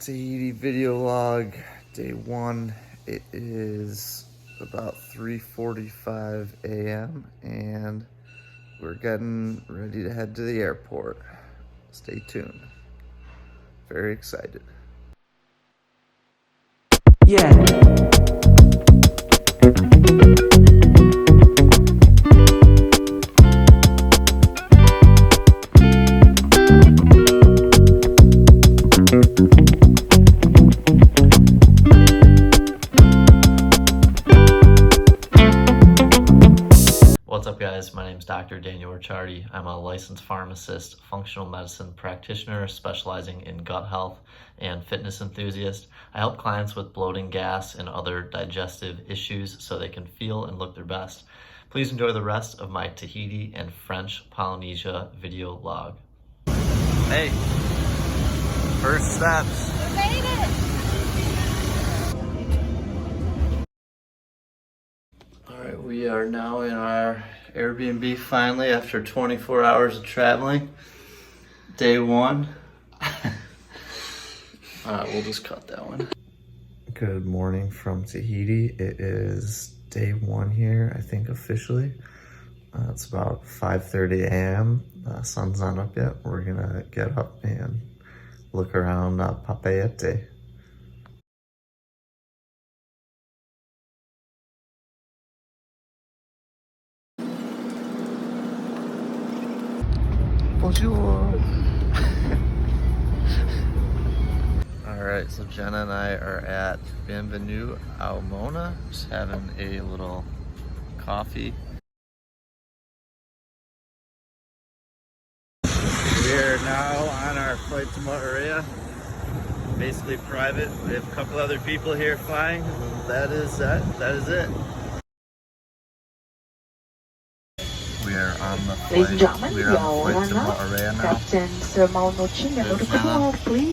Tahiti video log, day one. It is about 3:45 a.m. and we're getting ready to head to the airport. Stay tuned. Very excited. Yeah. What's up, guys? My name is Dr. Ricciardi. I'm a licensed pharmacist, functional medicine practitioner specializing in gut health and fitness enthusiast. I help clients with bloating, gas, and other digestive issues so they can feel and look their best. Please enjoy the rest of my Tahiti and French Polynesia video log. Hey, first steps. We made it! Alright, we are now in our Airbnb finally after 24 hours of traveling. Day one. Alright, we'll just cut that one. Good morning from Tahiti. It is day one here, I think officially. It's about 5:30 a.m. Sun's not up yet. We're gonna get up and look around Papeete. Bonjour. Alright, so Jenna and I are at Bienvenue ao Mona, just having a little coffee. We are now on our flight to Mo'orea, basically private. We have a couple other people here flying, and that is it. We are on the flight. Ladies and gentlemen, we are on the flight to Mo'orea now. Captain Sir Malnucci, never to call, please.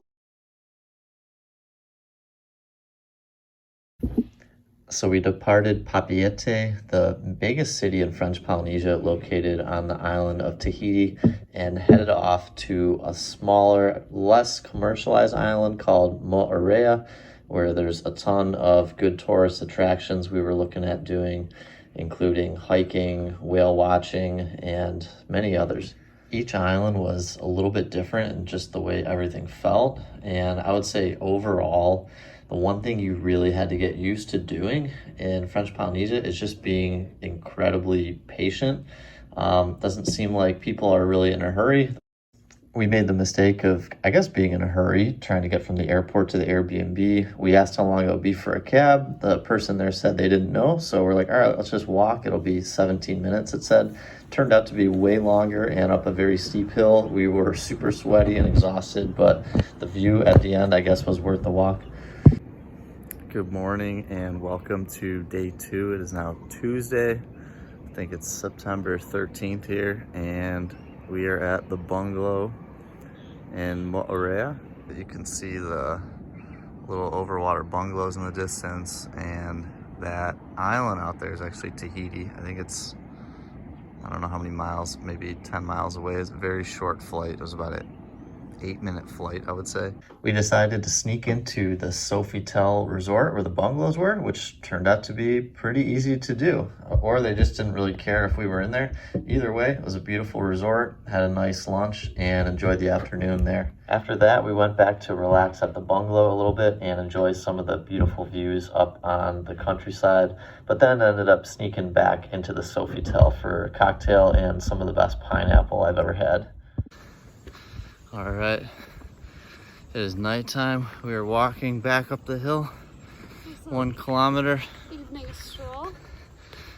So we departed Papeete, the biggest city in French Polynesia, located on the island of Tahiti, and headed off to a smaller, less commercialized island called Mo'orea, where there's a ton of good tourist attractions we were looking at doing, including hiking, whale watching, and many others. Each island was a little bit different in just the way everything felt, and I would say overall, the one thing you really had to get used to doing in French Polynesia is just being incredibly patient. Doesn't seem like people are really in a hurry. We made the mistake of, I guess, being in a hurry, trying to get from the airport to the Airbnb. We asked how long it would be for a cab. The person there said they didn't know, so we're like, all right, let's just walk. It'll be 17 minutes, it said. Turned out to be way longer and up a very steep hill. We were super sweaty and exhausted, but the view at the end, I guess, was worth the walk. Good morning and welcome to day two. It is now Tuesday. I think it's September 13th here, and we are at the bungalow in Mo'orea. You can see the little overwater bungalows in the distance, and that island out there is actually Tahiti. I think it's, I don't know how many miles, maybe 10 miles away. It's a very short flight. It was about an 8-minute flight, I would say. We decided to sneak into the Sofitel resort where the bungalows were, which turned out to be pretty easy to do. Or they just didn't really care if we were in there. Either way, it was a beautiful resort, had a nice lunch, and enjoyed the afternoon there. After that, we went back to relax at the bungalow a little bit and enjoy some of the beautiful views up on the countryside, but then ended up sneaking back into the Sofitel for a cocktail and some of the best pineapple I've ever had. All right, it is nighttime. We are walking back up the hill, 1 kilometer. Evening stroll.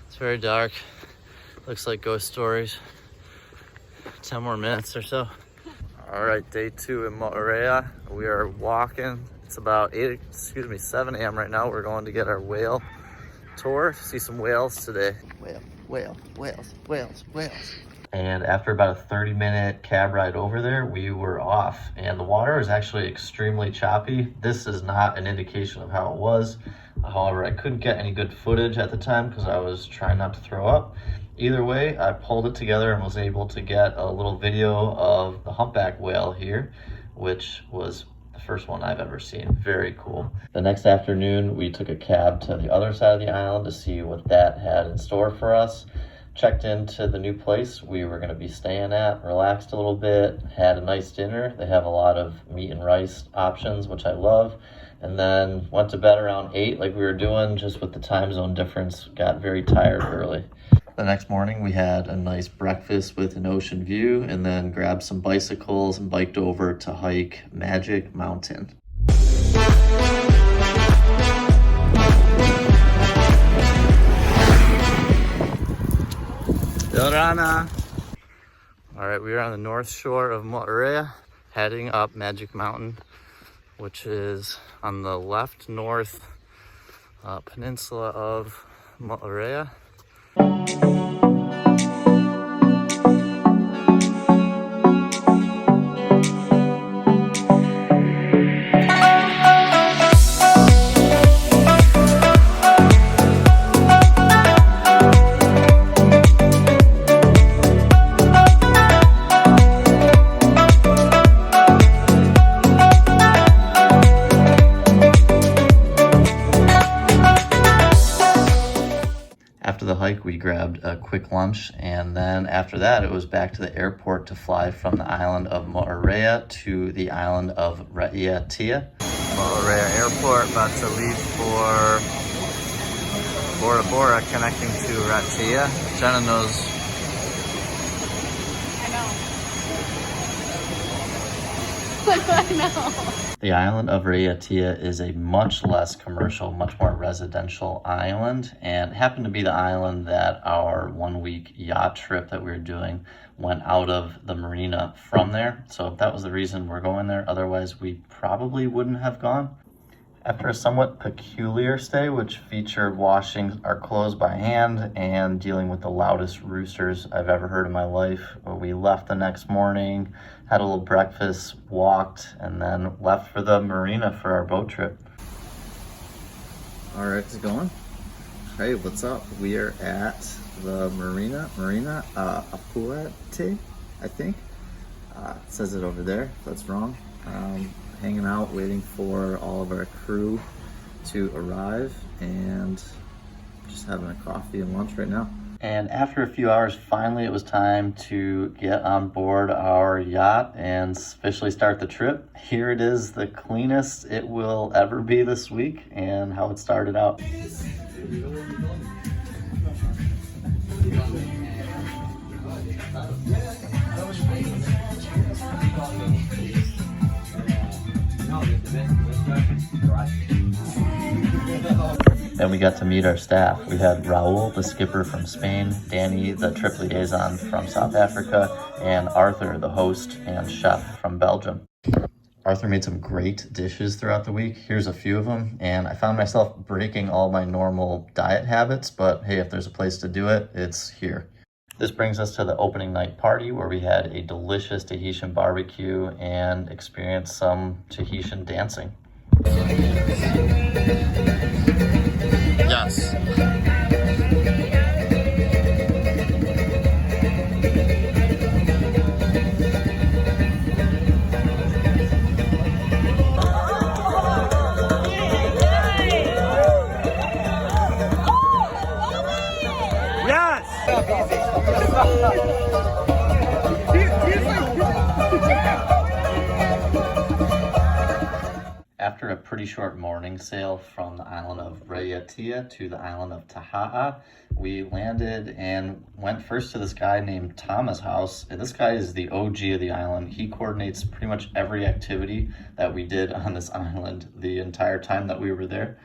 It's very dark. Looks like ghost stories. 10 more minutes or so. All right, day two in Mo'orea. We are walking. It's about 7 a.m. right now. We're going to get our whale tour, see some whales today. Whales. And after about a 30-minute cab ride over there, we were off. And the water is actually extremely choppy. This is not an indication of how it was. However, I couldn't get any good footage at the time because I was trying not to throw up. Either way, I pulled it together and was able to get a little video of the humpback whale here, which was the first one I've ever seen. Very cool. The next afternoon, we took a cab to the other side of the island to see what that had in store for us. Checked into the new place we were going to be staying at, relaxed a little bit, had a nice dinner. They have a lot of meat and rice options, which I love. And then went to bed around 8 like we were doing, just with the time zone difference. Got very tired early. The next morning we had a nice breakfast with an ocean view and then grabbed some bicycles and biked over to hike Magic Mountain. Yorana. All right, we are on the north shore of Mo'orea, heading up Magic Mountain, which is on the left north peninsula of Mo'orea. After the hike, we grabbed a quick lunch, and then after that, it was back to the airport to fly from the island of Mo'orea to the island of Raiatea. Mo'orea Airport, about to leave for Bora Bora, connecting to Raiatea. Jenna knows. I know. The island of Raiatea is a much less commercial, much more residential island, and it happened to be the island that our 1-week yacht trip that we were doing went out of the marina from there. So that was the reason we're going there. Otherwise, we probably wouldn't have gone. After a somewhat peculiar stay, which featured washing our clothes by hand and dealing with the loudest roosters I've ever heard in my life, we left the next morning, had a little breakfast, walked, and then left for the marina for our boat trip. All right, it's going. Hey, what's up? We are at the marina Apuate, I think. It says it over there, if that's wrong. Hanging out, waiting for all of our crew to arrive, and just having a coffee and lunch right now. And after a few hours, finally it was time to get on board our yacht and officially start the trip. Here it is, the cleanest it will ever be this week, and how it started out. Then we got to meet our staff. We had Raul, the skipper from Spain, Danny, the trip liaison from South Africa, and Arthur, the host and chef from Belgium. Arthur made some great dishes throughout the week. Here's a few of them, and I found myself breaking all my normal diet habits, but hey, if there's a place to do it, it's here. This brings us to the opening night party, where we had a delicious Tahitian barbecue and experienced some Tahitian dancing. Yes. After a pretty short morning sail from the island of Raiatea to the island of Taha'a, we landed and went first to this guy named Tom's house. And this guy is the OG of the island. He coordinates pretty much every activity that we did on this island the entire time that we were there.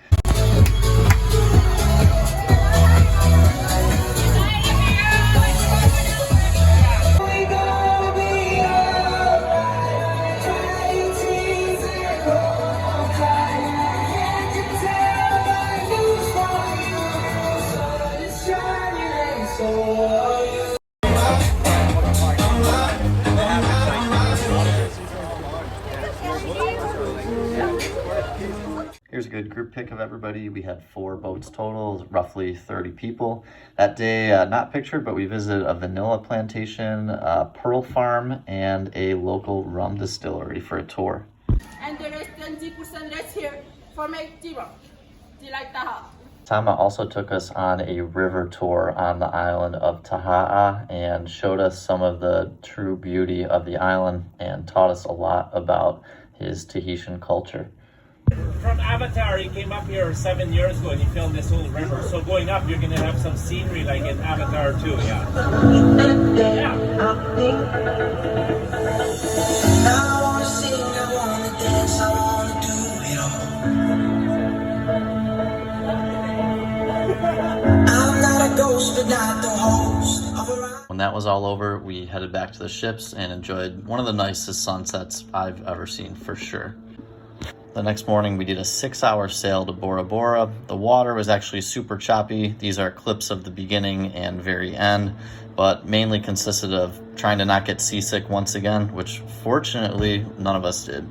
Here's a good group pic of everybody. We had 4 boats total, roughly 30 people. That day, not pictured, but we visited a vanilla plantation, a pearl farm, and a local rum distillery for a tour. And there is 20% less here for my zero, like Taha'a. Tama also took us on a river tour on the island of Taha'a and showed us some of the true beauty of the island and taught us a lot about his Tahitian culture. From Avatar, he came up here 7 years ago and he filmed this whole river. So going up, you're going to have some scenery like in Avatar too, yeah. When that was all over, we headed back to the ships and enjoyed one of the nicest sunsets I've ever seen for sure. The next morning, we did a 6-hour sail to Bora Bora. The water was actually super choppy. These are clips of the beginning and very end, but mainly consisted of trying to not get seasick once again, which fortunately none of us did.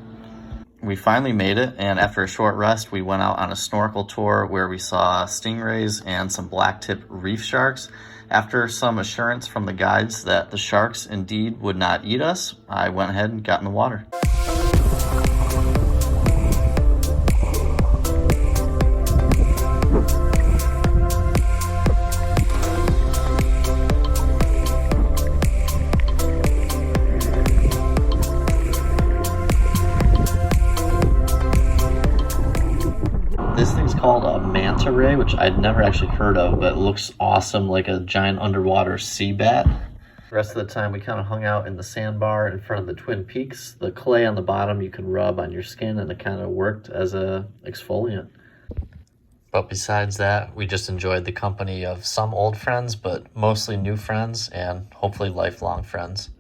We finally made it, and after a short rest, we went out on a snorkel tour where we saw stingrays and some black-tip reef sharks. After some assurance from the guides that the sharks indeed would not eat us, I went ahead and got in the water. This thing's called a manta ray, which I'd never actually heard of, but it looks awesome, like a giant underwater sea bat. The rest of the time we kind of hung out in the sandbar in front of the Twin Peaks. The clay on the bottom you could rub on your skin and it kind of worked as a exfoliant. But besides that, we just enjoyed the company of some old friends, but mostly new friends and hopefully lifelong friends.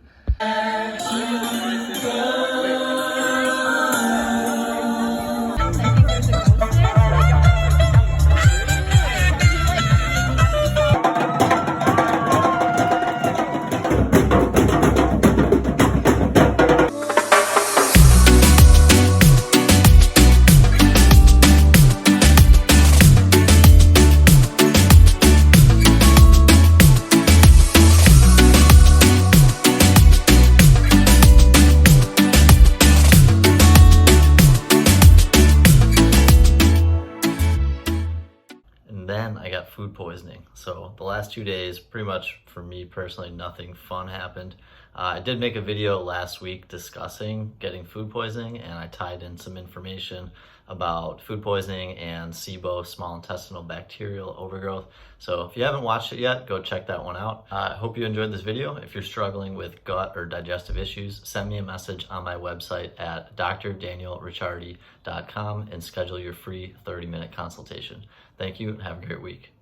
Then I got food poisoning. So the last 2 days, pretty much for me personally, nothing fun happened. I did make a video last week discussing getting food poisoning, and I tied in some information about food poisoning and SIBO, small intestinal bacterial overgrowth. So if you haven't watched it yet, go check that one out. I hope you enjoyed this video. If you're struggling with gut or digestive issues, send me a message on my website at drdanielricciardi.com and schedule your free 30-minute consultation. Thank you and have a great week.